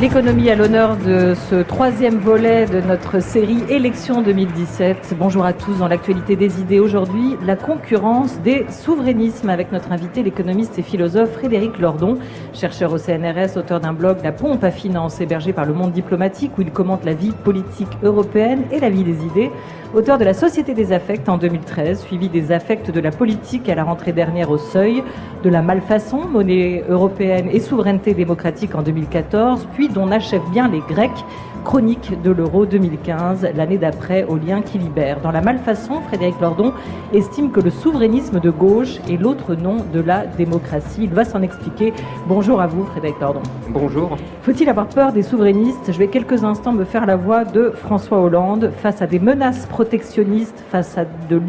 l'économie à l'honneur de ce troisième volet de notre série Élections 2017. Bonjour à tous. Dans l'actualité des idées aujourd'hui, la concurrence des souverainismes avec notre invité, l'économiste et philosophe Frédéric Lordon, chercheur au CNRS, auteur d'un blog La Pompe à Finance, hébergé par Le Monde Diplomatique, où il commente la vie politique européenne et la vie des idées. Auteur de La Société des affects en 2013, suivi des affects de la politique à la rentrée dernière au Seuil, de la malfaçon, monnaie européenne et souveraineté démocratique en 2014, puis dont achève bien les Grecs, chronique de l'euro 2015, l'année d'après au lien qui libère. Dans la malfaçon, Frédéric Lordon estime que le souverainisme de gauche est l'autre nom de la démocratie. Il va s'en expliquer. Bonjour à vous, Frédéric Lordon. Bonjour. Faut-il avoir peur des souverainistes? Je vais quelques instants me faire la voix de François Hollande face à des menaces protectionnistes, face à de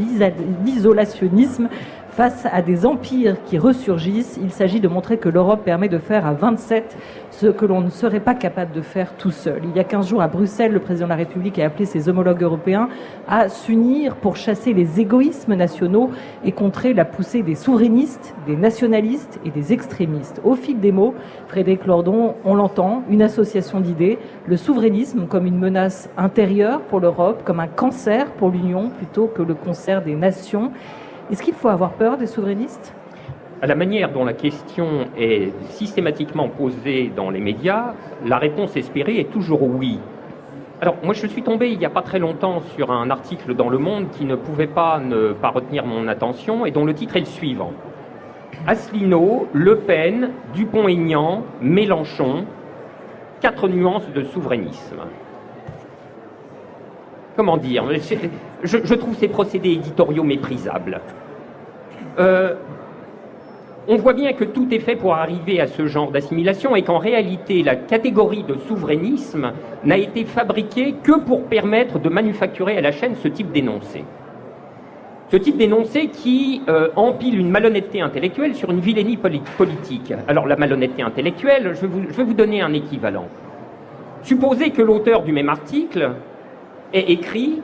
l'isolationnisme, face à des empires qui ressurgissent. Il s'agit de montrer que l'Europe permet de faire à 27 ce que l'on ne serait pas capable de faire tout seul. Il y a 15 jours à Bruxelles, le président de la République a appelé ses homologues européens à s'unir pour chasser les égoïsmes nationaux et contrer la poussée des souverainistes, des nationalistes et des extrémistes. Au fil des mots, Frédéric Lordon, on l'entend, une association d'idées, le souverainisme comme une menace intérieure pour l'Europe, comme un cancer pour l'Union plutôt que le concert des nations. Est-ce qu'il faut avoir peur des souverainistes ? À la manière dont la question est systématiquement posée dans les médias, la réponse espérée est toujours oui. Alors, moi, je suis tombé il n'y a pas très longtemps sur un article dans Le Monde qui ne pouvait pas ne pas retenir mon attention et dont le titre est le suivant. Asselineau, Le Pen, Dupont-Aignan, Mélenchon, 4 nuances de souverainisme. Comment dire, je trouve ces procédés éditoriaux méprisables. On voit bien que tout est fait pour arriver à ce genre d'assimilation et qu'en réalité, la catégorie de souverainisme n'a été fabriquée que pour permettre de manufacturer à la chaîne ce type d'énoncé. Ce type d'énoncé qui empile une malhonnêteté intellectuelle sur une vilainie politique. Alors la malhonnêteté intellectuelle, je vais vous donner un équivalent. Supposez que l'auteur du même article ait écrit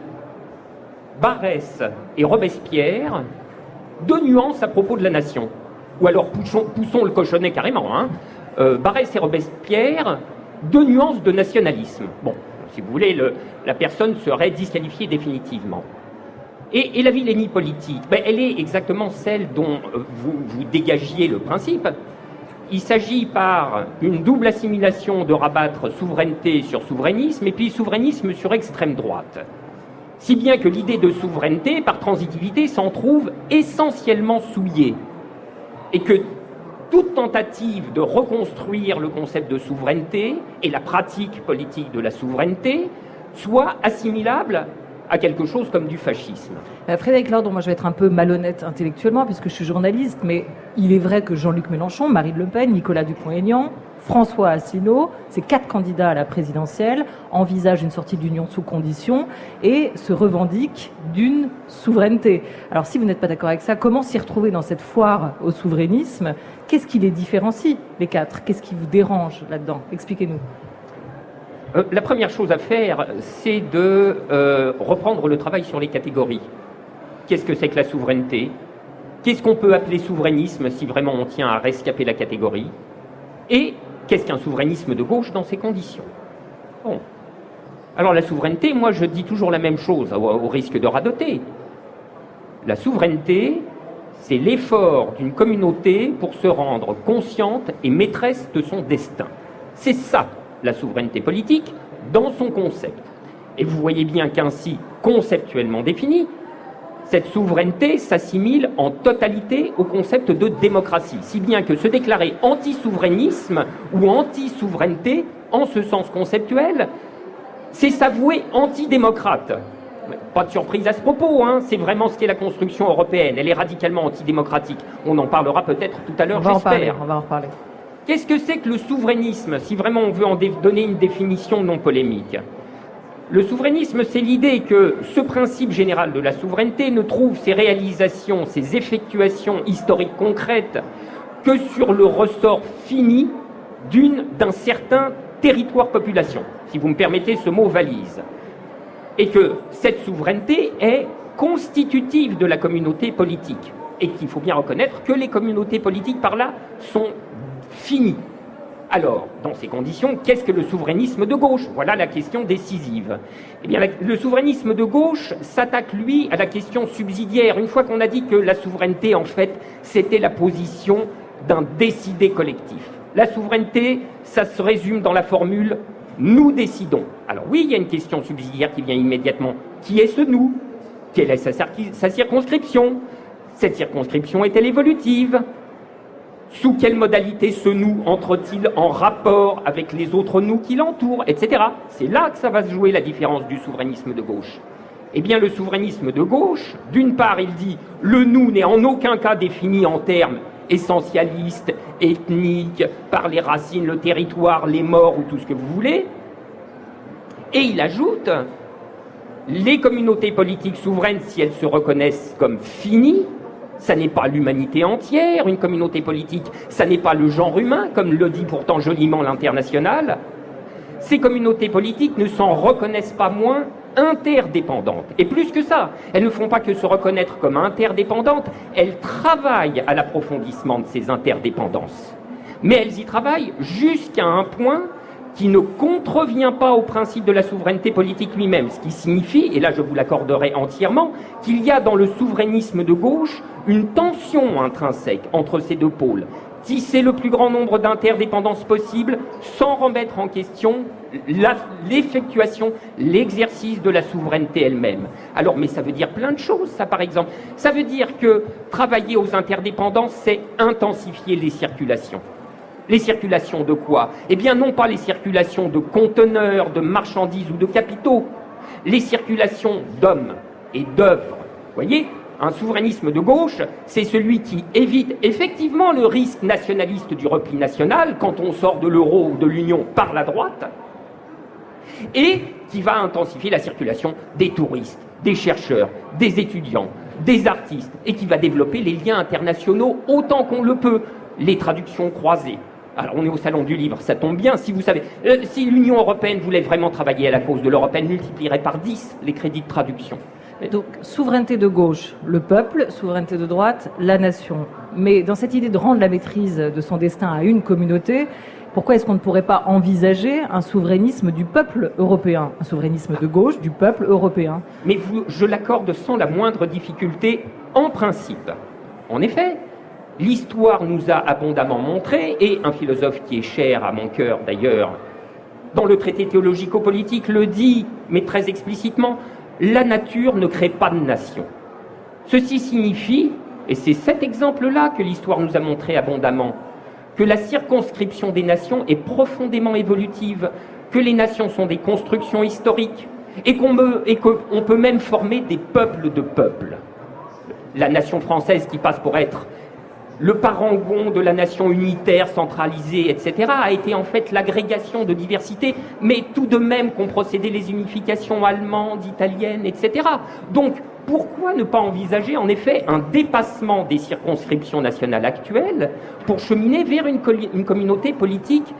Barrès et Robespierre, 2 nuances à propos de la nation. Ou alors poussons le cochonnet carrément. Barrès et Robespierre, 2 nuances de nationalisme. Bon, si vous voulez, la personne serait disqualifiée définitivement. Et la vilainie politique, elle est exactement celle dont vous dégagiez le principe. Il s'agit par une double assimilation de rabattre souveraineté sur souverainisme et puis souverainisme sur extrême droite. Si bien que l'idée de souveraineté, par transitivité, s'en trouve essentiellement souillée. Et que toute tentative de reconstruire le concept de souveraineté et la pratique politique de la souveraineté soit assimilable à quelque chose comme du fascisme. Frédéric Lordon, moi je vais être un peu malhonnête intellectuellement puisque je suis journaliste, mais il est vrai que Jean-Luc Mélenchon, Marine Le Pen, Nicolas Dupont-Aignan, François Asselineau, ces 4 candidats à la présidentielle, envisagent une sortie de l'Union sous condition et se revendiquent d'une souveraineté. Alors si vous n'êtes pas d'accord avec ça, comment s'y retrouver dans cette foire au souverainisme? Qu'est-ce qui les différencie, les 4? Qu'est-ce qui vous dérange là-dedans? Expliquez-nous. La première chose à faire, c'est de reprendre le travail sur les catégories. Qu'est-ce que c'est que la souveraineté? Qu'est-ce qu'on peut appeler souverainisme si vraiment on tient à rescaper la catégorie? Et qu'est-ce qu'un souverainisme de gauche dans ces conditions? Bon. Alors la souveraineté, moi je dis toujours la même chose, au risque de radoter. La souveraineté, c'est l'effort d'une communauté pour se rendre consciente et maîtresse de son destin. C'est ça, la souveraineté politique, dans son concept. Et vous voyez bien qu'ainsi, conceptuellement définie, cette souveraineté s'assimile en totalité au concept de démocratie, si bien que se déclarer anti-souverainisme ou anti-souveraineté, en ce sens conceptuel, c'est s'avouer antidémocrate. Pas de surprise à ce propos, c'est vraiment ce qu'est la construction européenne. Elle est radicalement antidémocratique. On en parlera peut-être tout à l'heure, j'espère. On va en reparler. Qu'est-ce que c'est que le souverainisme, si vraiment on veut en donner une définition non polémique? Le souverainisme, c'est l'idée que ce principe général de la souveraineté ne trouve ses réalisations, ses effectuations historiques concrètes que sur le ressort fini d'un certain territoire population, si vous me permettez ce mot valise. Et que cette souveraineté est constitutive de la communauté politique. Et qu'il faut bien reconnaître que les communautés politiques, par là, sont finies. Alors, dans ces conditions, qu'est-ce que le souverainisme de gauche? Voilà la question décisive. Eh bien, le souverainisme de gauche s'attaque, lui, à la question subsidiaire. Une fois qu'on a dit que la souveraineté, en fait, c'était la position d'un décidé collectif. La souveraineté, ça se résume dans la formule « nous décidons ». Alors oui, il y a une question subsidiaire qui vient immédiatement. Qui est ce « nous » ? Quelle est sa circonscription? Cette circonscription est-elle évolutive? Sous quelle modalité ce nous entre-t-il en rapport avec les autres nous qui l'entourent, etc. C'est là que ça va se jouer la différence du souverainisme de gauche. Eh bien, le souverainisme de gauche, d'une part, il dit « le nous n'est en aucun cas défini en termes essentialistes, ethniques, par les racines, le territoire, les morts ou tout ce que vous voulez ». Et il ajoute « les communautés politiques souveraines, si elles se reconnaissent comme finies, ça n'est pas l'humanité entière, une communauté politique, ça n'est pas le genre humain, comme le dit pourtant joliment l'Internationale. Ces communautés politiques ne s'en reconnaissent pas moins interdépendantes. Et plus que ça, elles ne font pas que se reconnaître comme interdépendantes, elles travaillent à l'approfondissement de ces interdépendances. Mais elles y travaillent jusqu'à un point qui ne contrevient pas au principe de la souveraineté politique lui-même, ce qui signifie, et là je vous l'accorderai entièrement, qu'il y a dans le souverainisme de gauche une tension intrinsèque entre ces deux pôles. Tisser le plus grand nombre d'interdépendances possibles sans remettre en question l'effectuation, l'exercice de la souveraineté elle-même. Alors, mais ça veut dire plein de choses, ça par exemple. Ça veut dire que travailler aux interdépendances, c'est intensifier les circulations. Les circulations de quoi? Eh bien, non pas les circulations de conteneurs, de marchandises ou de capitaux, les circulations d'hommes et d'œuvres. Vous voyez, un souverainisme de gauche, c'est celui qui évite effectivement le risque nationaliste du repli national quand on sort de l'euro ou de l'Union par la droite, et qui va intensifier la circulation des touristes, des chercheurs, des étudiants, des artistes, et qui va développer les liens internationaux autant qu'on le peut, les traductions croisées. Alors, on est au Salon du Livre, ça tombe bien, si vous savez, si l'Union européenne voulait vraiment travailler à la cause de l'Europe, elle multiplierait par 10 les crédits de traduction. Donc, souveraineté de gauche, le peuple, souveraineté de droite, la nation. Mais dans cette idée de rendre la maîtrise de son destin à une communauté, pourquoi est-ce qu'on ne pourrait pas envisager un souverainisme du peuple européen, un souverainisme de gauche du peuple européen? Mais je l'accorde sans la moindre difficulté en principe. En effet, l'histoire nous a abondamment montré, et un philosophe qui est cher à mon cœur d'ailleurs, dans le traité théologico-politique le dit, mais très explicitement, la nature ne crée pas de nation. Ceci signifie, et c'est cet exemple-là que l'histoire nous a montré abondamment, que la circonscription des nations est profondément évolutive, que les nations sont des constructions historiques, et qu'on peut même former des peuples de peuples. La nation française qui passe pour être le parangon de la nation unitaire, centralisée, etc., a été en fait l'agrégation de diversité, mais tout de même qu'ont procédé les unifications allemandes, italiennes, etc. Donc, pourquoi ne pas envisager en effet un dépassement des circonscriptions nationales actuelles pour cheminer vers une communauté politique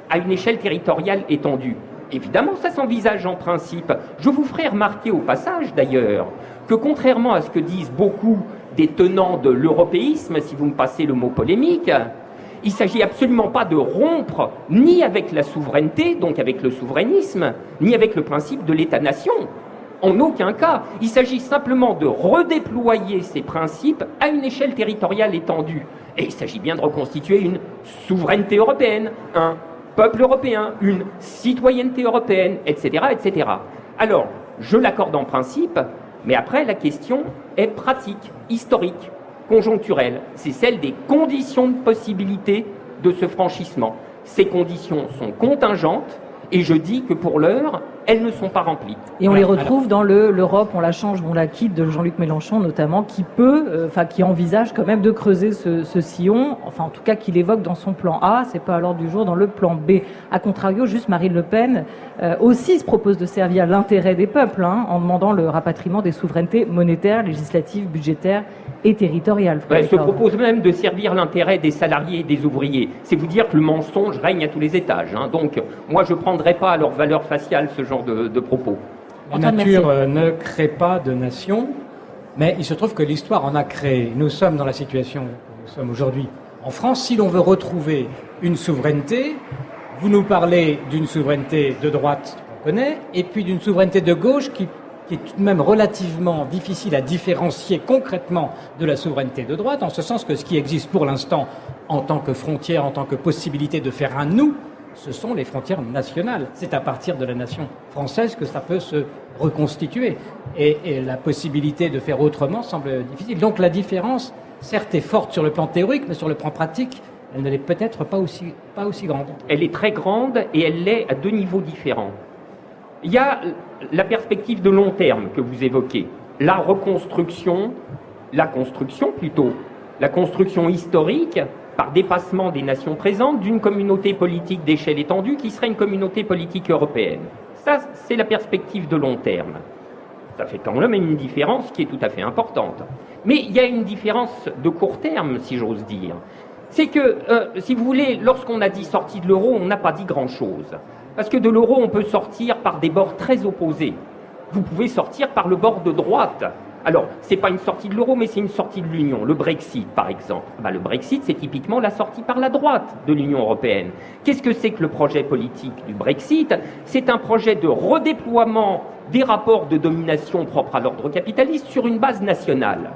à une échelle territoriale étendue? Évidemment, ça s'envisage en principe. Je vous ferai remarquer au passage, d'ailleurs, que contrairement à ce que disent beaucoup des tenants de l'européisme, si vous me passez le mot polémique, il ne s'agit absolument pas de rompre ni avec la souveraineté, donc avec le souverainisme, ni avec le principe de l'État-nation. En aucun cas. Il s'agit simplement de redéployer ces principes à une échelle territoriale étendue. Et il s'agit bien de reconstituer une souveraineté européenne, un peuple européen, une citoyenneté européenne, etc., etc. Alors, je l'accorde en principe, mais après, la question est pratique, historique, conjoncturelle. C'est celle des conditions de possibilité de ce franchissement. Ces conditions sont contingentes, et je dis que pour l'heure, elles ne sont pas remplies. Et on les retrouve dans l'Europe, on la change, on la quitte de Jean-Luc Mélenchon notamment, qui envisage quand même de creuser ce sillon, enfin en tout cas qu'il évoque dans son plan A, c'est pas à l'ordre du jour dans le plan B. A contrario, juste Marine Le Pen aussi se propose de servir l'intérêt des peuples, en demandant le rapatriement des souverainetés monétaires, législatives, budgétaires et territoriales. Elle se propose même de servir l'intérêt des salariés et des ouvriers. C'est vous dire que le mensonge règne à tous les étages. Donc, moi, je ne prendrai pas à leur valeur faciale ce genre de propos. La nature ne crée pas de nation, mais il se trouve que l'histoire en a créé. Nous sommes dans la situation où nous sommes aujourd'hui En France, si l'on veut retrouver une souveraineté, vous nous parlez d'une souveraineté de droite qu'on connaît, et puis d'une souveraineté de gauche qui est tout de même relativement difficile à différencier concrètement de la souveraineté de droite, en ce sens que ce qui existe pour l'instant en tant que frontière, en tant que possibilité de faire un nous, ce sont les frontières nationales. C'est à partir de la nation française que ça peut se reconstituer. Et la possibilité de faire autrement semble difficile. Donc la différence, certes, est forte sur le plan théorique, mais sur le plan pratique, elle ne l'est peut-être pas aussi grande. Elle est très grande et elle l'est à deux niveaux différents. Il y a la perspective de long terme que vous évoquez, la construction historique par dépassement des nations présentes d'une communauté politique d'échelle étendue qui serait une communauté politique européenne. Ça, c'est la perspective de long terme. Ça fait quand même une différence qui est tout à fait importante. Mais il y a une différence de court terme, si j'ose dire. C'est que, si vous voulez, lorsqu'on a dit sortie de l'euro, on n'a pas dit grand-chose. Parce que de l'euro, on peut sortir par des bords très opposés. Vous pouvez sortir par le bord de droite. Alors, c'est pas une sortie de l'euro, mais c'est une sortie de l'Union. Le Brexit, par exemple. Le Brexit, c'est typiquement la sortie par la droite de l'Union européenne. Qu'est-ce que c'est que le projet politique du Brexit? C'est un projet de redéploiement des rapports de domination propres à l'ordre capitaliste sur une base nationale.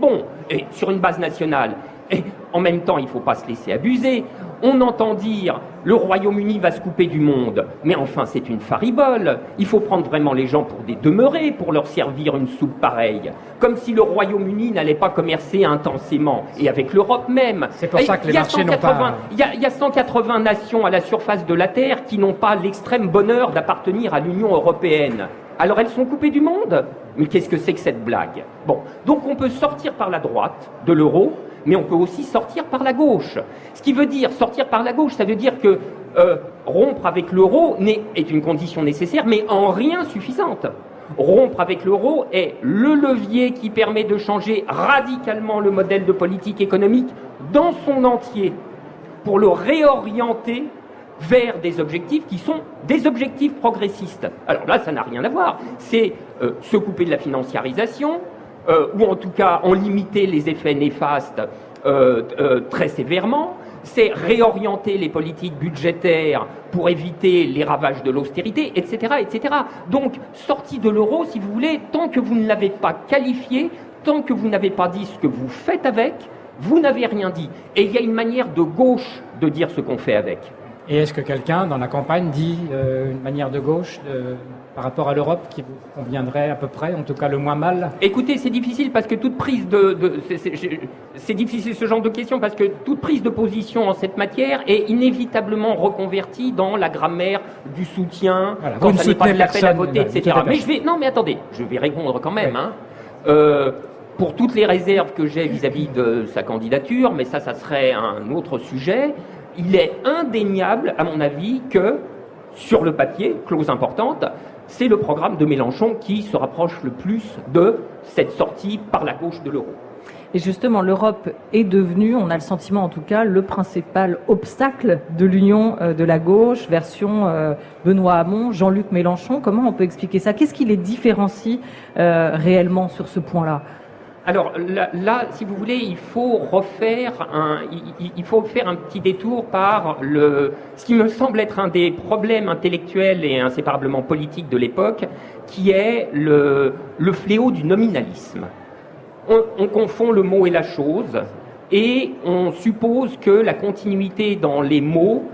Bon, et sur une base nationale, et en même temps, il ne faut pas se laisser abuser. On entend dire le Royaume-Uni va se couper du monde, mais enfin c'est une faribole. Il faut prendre vraiment les gens pour des demeurés pour leur servir une soupe pareille. Comme si le Royaume-Uni n'allait pas commercer intensément, et avec l'Europe même. C'est pour ça que les marchés n'ont pas... Il y a 180 nations à la surface de la Terre qui n'ont pas l'extrême bonheur d'appartenir à l'Union européenne. Alors elles sont coupées du monde. Mais qu'est-ce que c'est que cette blague? Bon, donc on peut sortir par la droite de l'euro, mais on peut aussi sortir par la gauche. Ce qui veut dire sortir par la gauche, ça veut dire que rompre avec l'euro est une condition nécessaire, mais en rien suffisante. Rompre avec l'euro est le levier qui permet de changer radicalement le modèle de politique économique dans son entier, pour le réorienter vers des objectifs qui sont des objectifs progressistes. Alors là, ça n'a rien à voir. C'est se couper de la financiarisation, ou en tout cas en limiter les effets néfastes très sévèrement. C'est réorienter les politiques budgétaires pour éviter les ravages de l'austérité, etc., etc. Donc, sortie de l'euro, si vous voulez, tant que vous ne l'avez pas qualifié, tant que vous n'avez pas dit ce que vous faites avec, vous n'avez rien dit. Et il y a une manière de gauche de dire ce qu'on fait avec. Et est-ce que quelqu'un dans la campagne dit une manière de gauche par rapport à l'Europe qui vous conviendrait à peu près, en tout cas le moins mal? Écoutez, c'est difficile parce que toute prise c'est difficile ce genre de question parce que toute prise de position en cette matière est inévitablement reconvertie dans la grammaire du soutien, voilà, quand ça n'est pas de l'appel à voter, voilà, etc. Mais attendez, je vais répondre quand même. Pour toutes les réserves que j'ai vis-à-vis de sa candidature, mais ça serait un autre sujet. Il est indéniable, à mon avis, que, sur le papier, clause importante, c'est le programme de Mélenchon qui se rapproche le plus de cette sortie par la gauche de l'euro. Et justement, l'Europe est devenue, on a le sentiment en tout cas, le principal obstacle de l'union de la gauche, version Benoît Hamon, Jean-Luc Mélenchon. Comment on peut expliquer ça? Qu'est-ce qui les différencie réellement sur ce point-là? Alors là, si vous voulez, il faut faire un petit détour par ce qui me semble être un des problèmes intellectuels et inséparablement politiques de l'époque, qui est le fléau du nominalisme. On confond le mot et la chose, et on suppose que la continuité dans les mots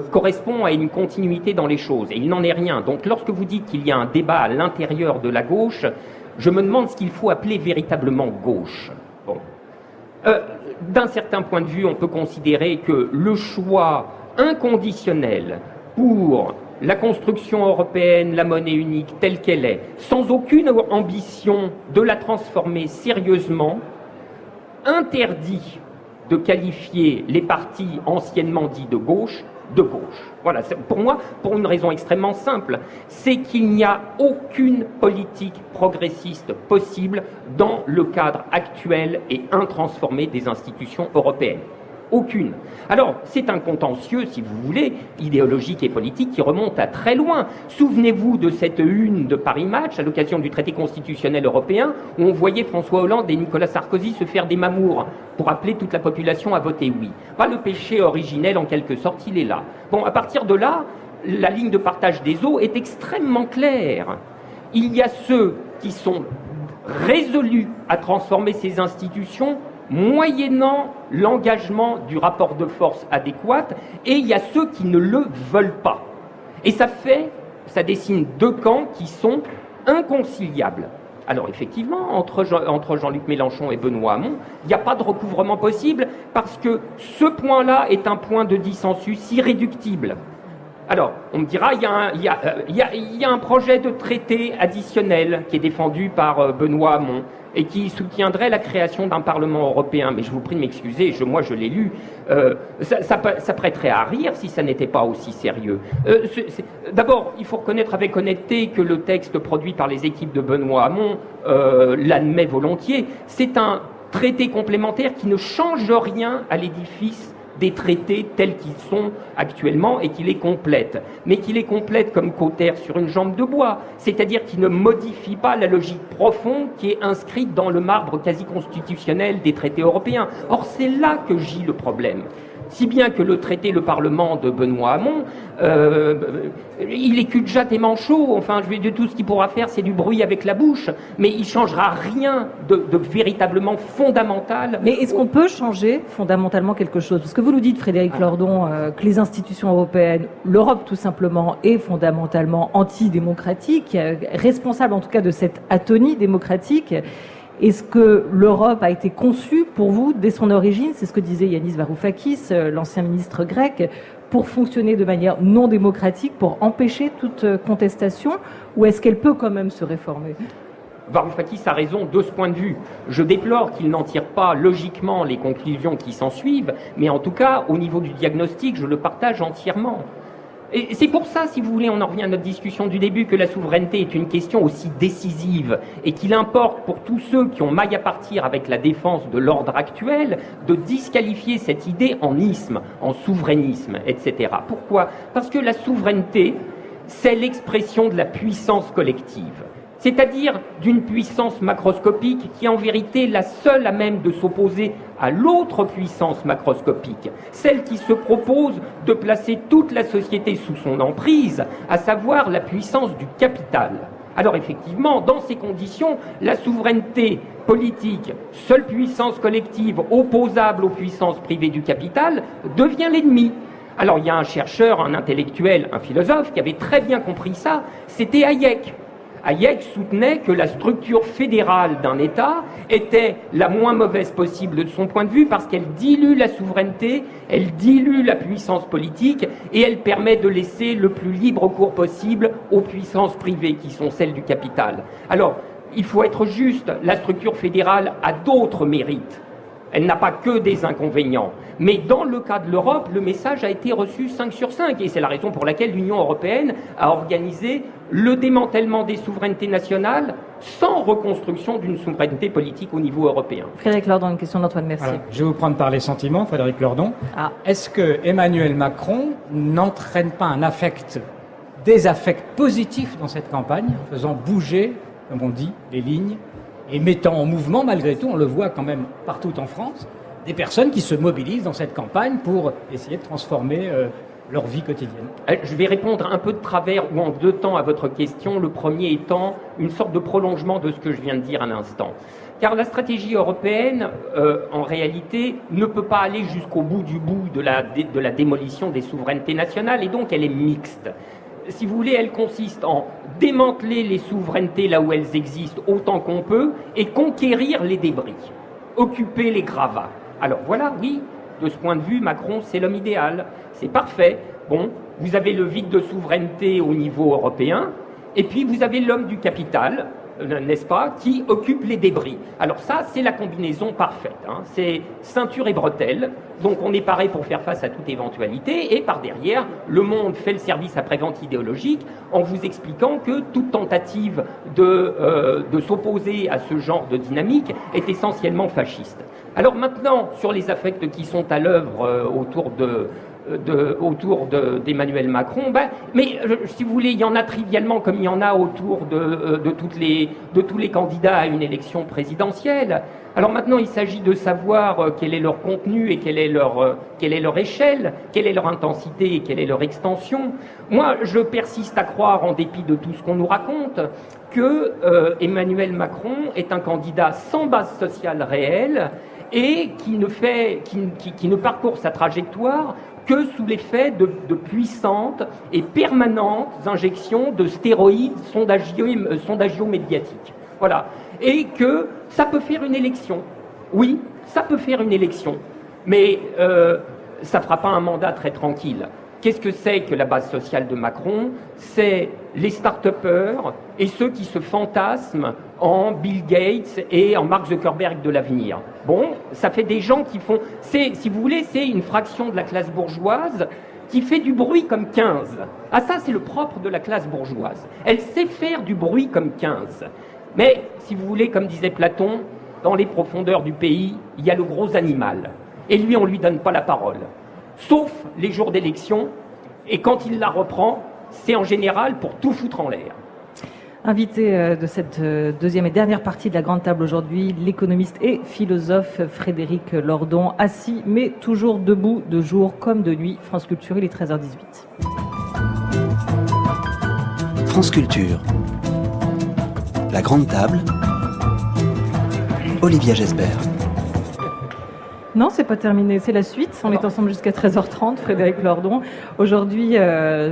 correspond à une continuité dans les choses, et il n'en est rien. Donc lorsque vous dites qu'il y a un débat à l'intérieur de la gauche, je me demande ce qu'il faut appeler véritablement gauche. Bon. D'un certain point de vue, on peut considérer que le choix inconditionnel pour la construction européenne, la monnaie unique telle qu'elle est, sans aucune ambition de la transformer sérieusement, interdit de qualifier les partis anciennement dits de gauche de gauche. Voilà, pour moi, pour une raison extrêmement simple, c'est qu'il n'y a aucune politique progressiste possible dans le cadre actuel et intransformé des institutions européennes. Aucune. Alors, c'est un contentieux, si vous voulez, idéologique et politique qui remonte à très loin. Souvenez-vous de cette une de Paris Match, à l'occasion du traité constitutionnel européen, où on voyait François Hollande et Nicolas Sarkozy se faire des mamours pour appeler toute la population à voter oui. Pas le péché originel, en quelque sorte, il est là. Bon, à partir de là, la ligne de partage des eaux est extrêmement claire. Il y a ceux qui sont résolus à transformer ces institutions moyennant l'engagement du rapport de force adéquat, et il y a ceux qui ne le veulent pas. Et ça dessine deux camps qui sont inconciliables. Alors effectivement, entre Jean-Luc Mélenchon et Benoît Hamon, il n'y a pas de recouvrement possible parce que ce point-là est un point de dissensus irréductible. Alors, on me dira, il y a un projet de traité additionnel qui est défendu par Benoît Hamon et qui soutiendrait la création d'un Parlement européen. Mais je vous prie de m'excuser, moi je l'ai lu, ça prêterait à rire si ça n'était pas aussi sérieux. D'abord, il faut reconnaître avec honnêteté que le texte produit par les équipes de Benoît Hamon l'admet volontiers. C'est un traité complémentaire qui ne change rien à l'édifice des traités tels qu'ils sont actuellement et qui les complète. Mais qui les complète comme cautère sur une jambe de bois, c'est-à-dire qui ne modifie pas la logique profonde qui est inscrite dans le marbre quasi-constitutionnel des traités européens. Or, c'est là que gît le problème. Si bien que le traité, le Parlement de Benoît Hamon, il est cul-de-jatte et manchot. Enfin, de tout ce qu'il pourra faire, c'est du bruit avec la bouche. Mais il ne changera rien de véritablement fondamental. Mais est-ce qu'on peut changer fondamentalement quelque chose? Parce que vous nous dites, Frédéric Lordon, que les institutions européennes, l'Europe tout simplement, est fondamentalement antidémocratique, responsable en tout cas de cette atonie démocratique. Est-ce que l'Europe a été conçue pour vous dès son origine, c'est ce que disait Yanis Varoufakis, l'ancien ministre grec, pour fonctionner de manière non démocratique, pour empêcher toute contestation, ou est-ce qu'elle peut quand même se réformer? Varoufakis a raison de ce point de vue. Je déplore qu'il n'en tire pas logiquement les conclusions qui s'en suivent, mais en tout cas, au niveau du diagnostic, je le partage entièrement. Et c'est pour ça, si vous voulez, on en revient à notre discussion du début, que la souveraineté est une question aussi décisive et qu'il importe pour tous ceux qui ont maille à partir avec la défense de l'ordre actuel de disqualifier cette idée en isme, en souverainisme, etc. Pourquoi? Parce que la souveraineté, c'est l'expression de la puissance collective. C'est-à-dire d'une puissance macroscopique qui est en vérité la seule à même de s'opposer à l'autre puissance macroscopique, celle qui se propose de placer toute la société sous son emprise, à savoir la puissance du capital. Alors effectivement, dans ces conditions, la souveraineté politique, seule puissance collective opposable aux puissances privées du capital, devient l'ennemi. Alors il y a un chercheur, un intellectuel, un philosophe qui avait très bien compris ça, c'était Hayek. Hayek soutenait que la structure fédérale d'un État était la moins mauvaise possible de son point de vue parce qu'elle dilue la souveraineté, elle dilue la puissance politique et elle permet de laisser le plus libre cours possible aux puissances privées qui sont celles du capital. Alors, il faut être juste, la structure fédérale a d'autres mérites. Elle n'a pas que des inconvénients. Mais dans le cas de l'Europe, le message a été reçu 5 sur 5. Et c'est la raison pour laquelle l'Union européenne a organisé le démantèlement des souverainetés nationales sans reconstruction d'une souveraineté politique au niveau européen. Frédéric Lordon, une question d'Antoine Mercier. Alors, je vais vous prendre par les sentiments, Frédéric Lordon. Est-ce que Emmanuel Macron n'entraîne pas des affects positifs dans cette campagne, en faisant bouger, comme on dit, les lignes et mettant en mouvement, malgré tout, on le voit quand même partout en France, des personnes qui se mobilisent dans cette campagne pour essayer de transformer leur vie quotidienne? Je vais répondre un peu de travers ou en deux temps à votre question, le premier étant une sorte de prolongement de ce que je viens de dire à l'instant. Car la stratégie européenne, en réalité, ne peut pas aller jusqu'au bout du bout de la démolition des souverainetés nationales, et donc elle est mixte. Si vous voulez, elle consiste en démanteler les souverainetés là où elles existent autant qu'on peut et conquérir les débris, occuper les gravats. Alors voilà, oui, de ce point de vue, Macron, c'est l'homme idéal, c'est parfait. Bon, vous avez le vide de souveraineté au niveau européen, et puis vous avez l'homme du capital, n'est-ce pas, qui occupe les débris. Alors ça, c'est la combinaison parfaite. Hein. C'est ceinture et bretelles, donc on est paré pour faire face à toute éventualité, et par derrière, le monde fait le service après-vente idéologique en vous expliquant que toute tentative de s'opposer à ce genre de dynamique est essentiellement fasciste. Alors maintenant, sur les affects qui sont à l'œuvre autour d'Emmanuel Macron, mais si vous voulez, il y en a trivialement comme il y en a autour de tous les candidats à une élection présidentielle. Alors maintenant, il s'agit de savoir quel est leur contenu et quelle est leur échelle, quelle est leur intensité et quelle est leur extension. Moi, je persiste à croire, en dépit de tout ce qu'on nous raconte, que Emmanuel Macron est un candidat sans base sociale réelle et qui ne parcourt sa trajectoire que sous l'effet de puissantes et permanentes injections de stéroïdes sondagio-médiatiques. Voilà. Et que ça peut faire une élection. Oui, ça peut faire une élection. Mais ça ne fera pas un mandat très tranquille. Qu'est-ce que c'est que la base sociale de Macron? C'est les start-upers et ceux qui se fantasment en Bill Gates et en Mark Zuckerberg de l'avenir. Bon, ça fait des gens qui font... Si vous voulez, c'est une fraction de la classe bourgeoise qui fait du bruit comme 15. Ah, ça, c'est le propre de la classe bourgeoise. Elle sait faire du bruit comme 15. Mais, si vous voulez, comme disait Platon, dans les profondeurs du pays, il y a le gros animal. Et lui, on ne lui donne pas la parole. Sauf les jours d'élection, et quand il la reprend, c'est en général pour tout foutre en l'air. Invité de cette deuxième et dernière partie de la grande table aujourd'hui, l'économiste et philosophe Frédéric Lordon, assis mais toujours debout de jour comme de nuit. France Culture, il est 13h18. France Culture, la grande table, Olivia Gesbert. Non, c'est pas terminé, c'est la suite. On est ensemble jusqu'à 13h30, Frédéric Lordon. Aujourd'hui,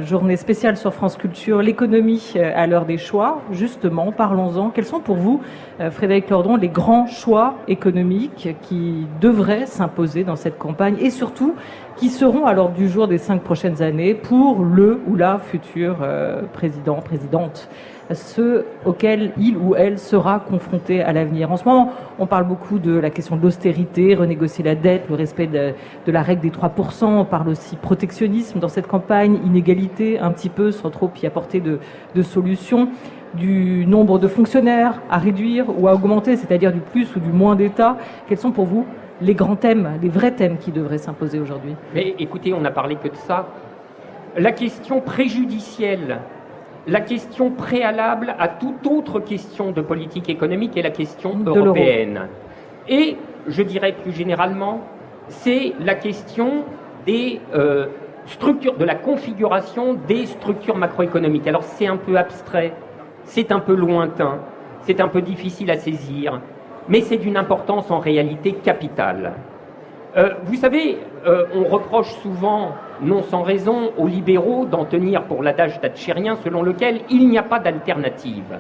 journée spéciale sur France Culture, l'économie à l'heure des choix. Justement, parlons-en. Quels sont pour vous, Frédéric Lordon, les grands choix économiques qui devraient s'imposer dans cette campagne et surtout qui seront à l'ordre du jour des 5 prochaines années pour le ou la future président, présidente, ceux auxquels il ou elle sera confronté à l'avenir. En ce moment, on parle beaucoup de la question de l'austérité, renégocier la dette, le respect de la règle des 3%. On parle aussi protectionnisme dans cette campagne, inégalité un petit peu, sans trop y apporter de solutions, du nombre de fonctionnaires à réduire ou à augmenter, c'est-à-dire du plus ou du moins d'État. Quels sont pour vous les grands thèmes, les vrais thèmes qui devraient s'imposer aujourd'hui? Mais écoutez, on n'a parlé que de ça. La question préjudicielle, la question préalable à toute autre question de politique économique est la question européenne. Et, je dirais plus généralement, c'est la question des structures, de la configuration des structures macroéconomiques. Alors c'est un peu abstrait, c'est un peu lointain, c'est un peu difficile à saisir, mais c'est d'une importance en réalité capitale. Vous savez, on reproche souvent, non sans raison, aux libéraux d'en tenir pour l'adage thatchérien selon lequel il n'y a pas d'alternative.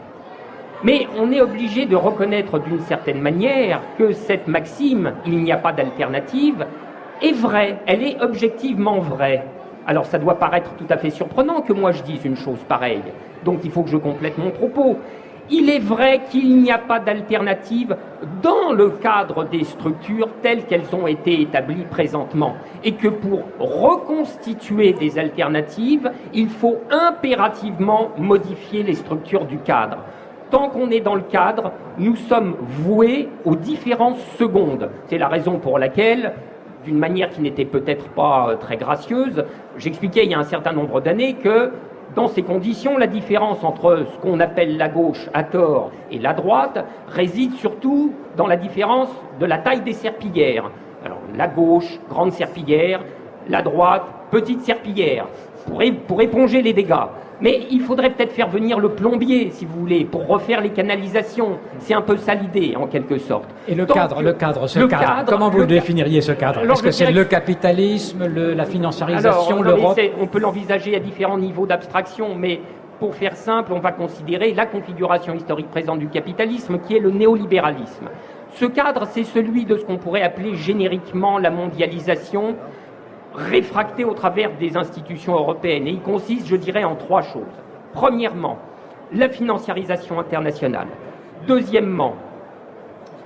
Mais on est obligé de reconnaître d'une certaine manière que cette maxime, il n'y a pas d'alternative, est vraie, elle est objectivement vraie. Alors ça doit paraître tout à fait surprenant que moi je dise une chose pareille, donc il faut que je complète mon propos. Il est vrai qu'il n'y a pas d'alternative dans le cadre des structures telles qu'elles ont été établies présentement et que pour reconstituer des alternatives, il faut impérativement modifier les structures du cadre. Tant qu'on est dans le cadre, nous sommes voués aux différences secondes. C'est la raison pour laquelle, d'une manière qui n'était peut-être pas très gracieuse, j'expliquais il y a un certain nombre d'années que dans ces conditions, la différence entre ce qu'on appelle la gauche à tort et la droite réside surtout dans la différence de la taille des serpillières. Alors la gauche, grande serpillière, la droite, petite serpillière, pour éponger les dégâts. Mais il faudrait peut-être faire venir le plombier, si vous voulez, pour refaire les canalisations. C'est un peu ça l'idée, en quelque sorte. Et le cadre, comment vous définiriez ce cadre? Est-ce que c'est le capitalisme, la financiarisation, l'Europe? On peut l'envisager à différents niveaux d'abstraction, mais pour faire simple, on va considérer la configuration historique présente du capitalisme, qui est le néolibéralisme. Ce cadre, c'est celui de ce qu'on pourrait appeler génériquement la mondialisation, réfracté au travers des institutions européennes. Et il consiste, je dirais, en 3 choses. Premièrement, la financiarisation internationale. Deuxièmement,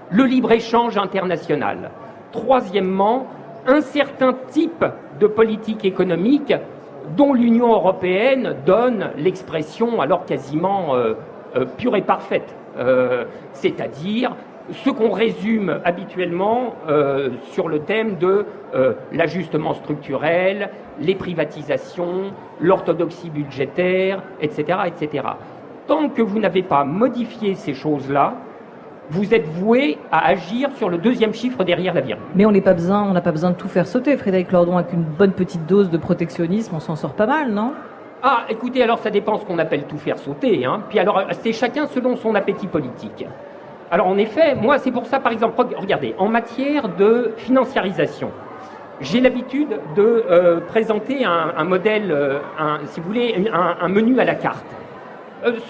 le libre-échange international. Troisièmement, un certain type de politique économique dont l'Union européenne donne l'expression alors quasiment pure et parfaite, c'est-à-dire ce qu'on résume habituellement sur le thème de l'ajustement structurel, les privatisations, l'orthodoxie budgétaire, etc., etc. Tant que vous n'avez pas modifié ces choses-là, vous êtes voué à agir sur le deuxième chiffre derrière la virgule. Mais on n'a pas besoin de tout faire sauter, Frédéric Lordon. Avec une bonne petite dose de protectionnisme, on s'en sort pas mal, non? Ah, écoutez, alors ça dépend ce qu'on appelle tout faire sauter, hein. Puis alors, c'est chacun selon son appétit politique. Alors en effet, moi c'est pour ça, par exemple, regardez, en matière de financiarisation, j'ai l'habitude de présenter un modèle, si vous voulez, un menu à la carte.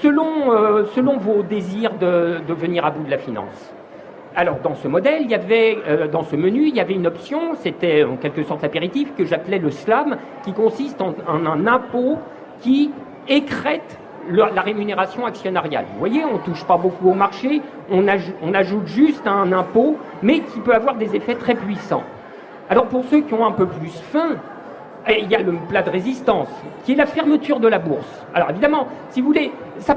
Selon vos désirs de venir à bout de la finance. Alors, dans ce modèle, dans ce menu, il y avait une option, c'était en quelque sorte l'apéritif, que j'appelais le SLAM, qui consiste en un impôt qui écrète la rémunération actionnariale. Vous voyez, on ne touche pas beaucoup au marché, on ajoute juste un impôt, mais qui peut avoir des effets très puissants. Alors, pour ceux qui ont un peu plus faim, il y a le plat de résistance, qui est la fermeture de la bourse. Alors évidemment, si vous voulez, ça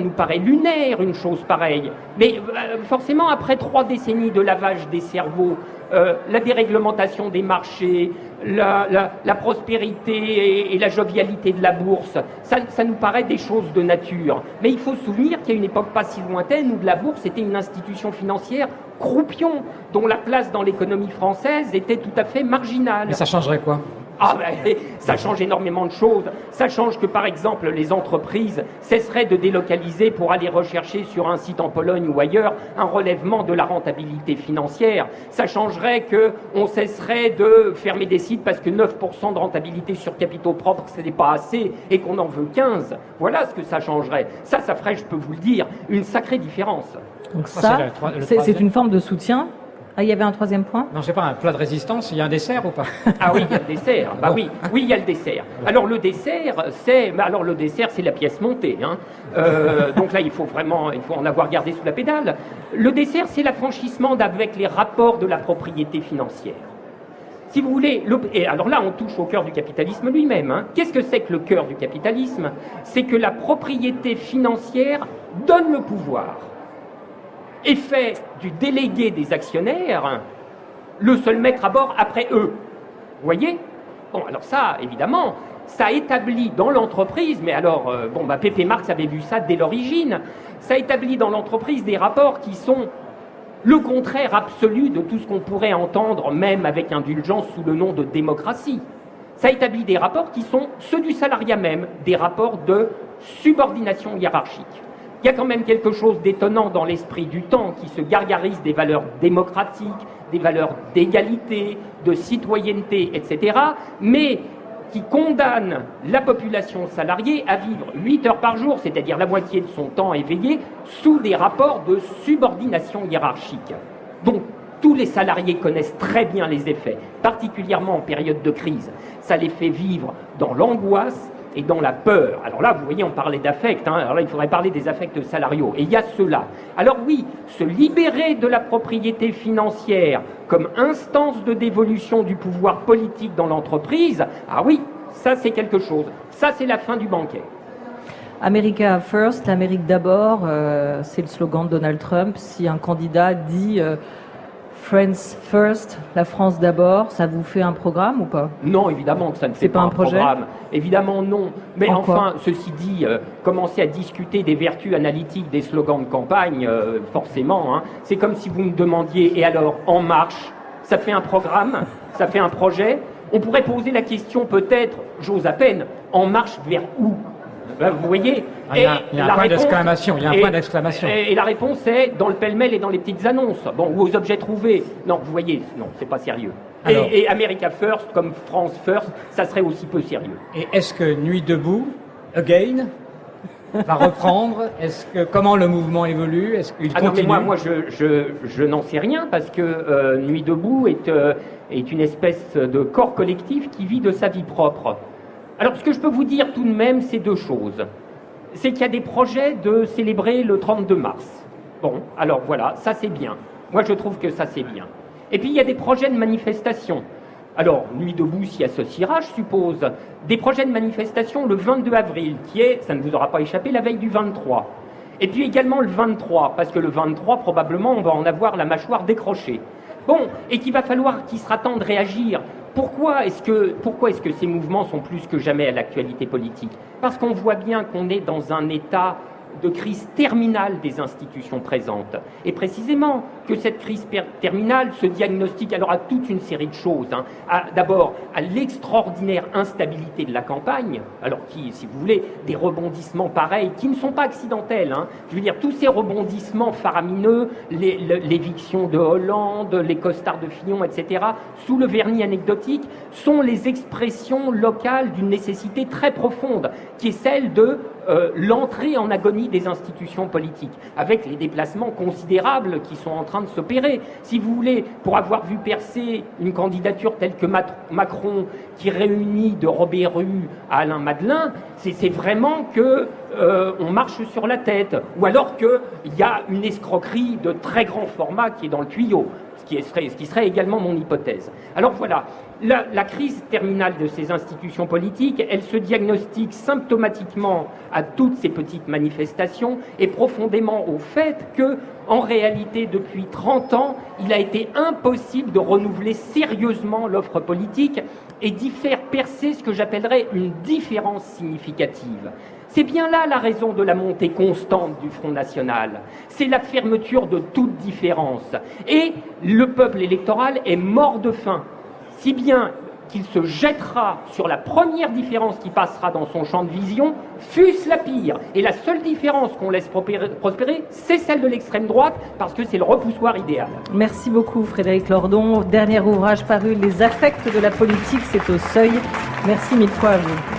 nous paraît lunaire une chose pareille, mais forcément après 3 décennies de lavage des cerveaux, la déréglementation des marchés, la prospérité et la jovialité de la bourse, ça nous paraît des choses de nature. Mais il faut se souvenir qu'il y a une époque pas si lointaine où la bourse était une institution financière croupion, dont la place dans l'économie française était tout à fait marginale. Mais ça changerait quoi ? Ah ben, ça change énormément de choses. Ça change que, par exemple, les entreprises cesseraient de délocaliser pour aller rechercher sur un site en Pologne ou ailleurs un relèvement de la rentabilité financière. Ça changerait qu'on cesserait de fermer des sites parce que 9% de rentabilité sur capitaux propres, ce n'est pas assez et qu'on en veut 15. Voilà ce que ça changerait. Ça ferait, je peux vous le dire, une sacrée différence. Donc ça, c'est une forme de soutien. Ah, il y avait un troisième point ? Non, je sais pas, un plat de résistance, il y a un dessert ou pas ? Ah oui, il y a le dessert. Bah oui, il y a le dessert. Alors le dessert, c'est la pièce montée, hein. Donc là, il faut en avoir gardé sous la pédale. Le dessert, c'est l'affranchissement avec les rapports de la propriété financière. Si vous voulez, et alors là, on touche au cœur du capitalisme lui-même, hein. Qu'est-ce que c'est que le cœur du capitalisme ? C'est que la propriété financière donne le pouvoir. Et fait du délégué des actionnaires le seul maître à bord après eux. Vous voyez ? Bon, alors ça, évidemment, ça établit dans l'entreprise, mais alors, Pépé Marx avait vu ça dès l'origine, ça établit dans l'entreprise des rapports qui sont le contraire absolu de tout ce qu'on pourrait entendre, même avec indulgence, sous le nom de démocratie. Ça établit des rapports qui sont ceux du salariat même, des rapports de subordination hiérarchique. Il y a quand même quelque chose d'étonnant dans l'esprit du temps qui se gargarise des valeurs démocratiques, des valeurs d'égalité, de citoyenneté, etc., mais qui condamne la population salariée à vivre 8 heures par jour, c'est-à-dire la moitié de son temps éveillé, sous des rapports de subordination hiérarchique. Donc, tous les salariés connaissent très bien les effets, particulièrement en période de crise. Ça les fait vivre dans l'angoisse et dans la peur. Alors là, vous voyez, on parlait d'affect, hein. Alors là, il faudrait parler des affects salariaux. Et il y a cela. Alors oui, se libérer de la propriété financière comme instance de dévolution du pouvoir politique dans l'entreprise, ah oui, ça c'est quelque chose. Ça c'est la fin du banquet. America First, l'Amérique d'abord, c'est le slogan de Donald Trump. Si un candidat dit France First, la France d'abord, ça vous fait un programme ou pas ? Non, évidemment que ça ne fait pas un programme. Évidemment non. Mais enfin, ceci dit, commencer à discuter des vertus analytiques des slogans de campagne, forcément, hein, c'est comme si vous me demandiez, et alors, En Marche, ça fait un programme ? Ça fait un projet ? On pourrait poser la question peut-être, j'ose à peine, En marche vers où ? Vous voyez, il y a un point d'exclamation. Et la réponse est dans le pêle-mêle et dans les petites annonces. Bon, ou aux objets trouvés. Non, vous voyez, non, c'est pas sérieux. Alors, et America First, comme France First, ça serait aussi peu sérieux. Et est-ce que Nuit debout, again, va reprendre ? Comment le mouvement évolue ? Est-ce qu'il continue ? Non, mais moi, je n'en sais rien parce que Nuit debout est une espèce de corps collectif qui vit de sa vie propre. Alors, ce que je peux vous dire tout de même, c'est 2 choses. c'est qu'il y a des projets de célébrer le 32 mars. Bon, alors voilà, ça c'est bien. Moi je trouve que ça c'est bien. Et puis il y a des projets de manifestation. Alors, Nuit debout s'y associera, je suppose. Des projets de manifestation le 22 avril, qui est, ça ne vous aura pas échappé, la veille du 23. Et puis également le 23, parce que le 23, probablement, on va en avoir la mâchoire décrochée. Bon, et qu'il sera temps de réagir. Pourquoi est-ce que ces mouvements sont plus que jamais à l'actualité politique? Parce qu'on voit bien qu'on est dans un état de crise terminale des institutions présentes. Et précisément que cette crise terminale se diagnostique alors à toute une série de choses. D'abord, à l'extraordinaire instabilité de la campagne, alors qui, si vous voulez, des rebondissements pareils, qui ne sont pas accidentels. Je veux dire, tous ces rebondissements faramineux, l'éviction de Hollande, les costards de Fillon, etc., sous le vernis anecdotique, sont les expressions locales d'une nécessité très profonde, qui est celle de l'entrée en agonie des institutions politiques, avec les déplacements considérables qui sont en train de s'opérer. Si vous voulez, pour avoir vu percer une candidature telle que Macron, qui réunit de Robert Rue à Alain Madelin, c'est vraiment que on marche sur la tête, ou alors qu'il y a une escroquerie de très grand format qui est dans le tuyau, ce qui serait également mon hypothèse. Alors voilà, la crise terminale de ces institutions politiques, elle se diagnostique symptomatiquement à toutes ces petites manifestations et profondément au fait que, en réalité, depuis 30 ans, il a été impossible de renouveler sérieusement l'offre politique et d'y faire percer ce que j'appellerais une différence significative. C'est bien là la raison de la montée constante du Front National. C'est la fermeture de toute différence. Et le peuple électoral est mort de faim, si bien qu'il se jettera sur la première différence qui passera dans son champ de vision, fût-ce la pire. Et la seule différence qu'on laisse prospérer, c'est celle de l'extrême droite, parce que c'est le repoussoir idéal. Merci beaucoup Frédéric Lordon. Dernier ouvrage paru, Les affects de la politique, c'est au Seuil. Merci mille fois à vous.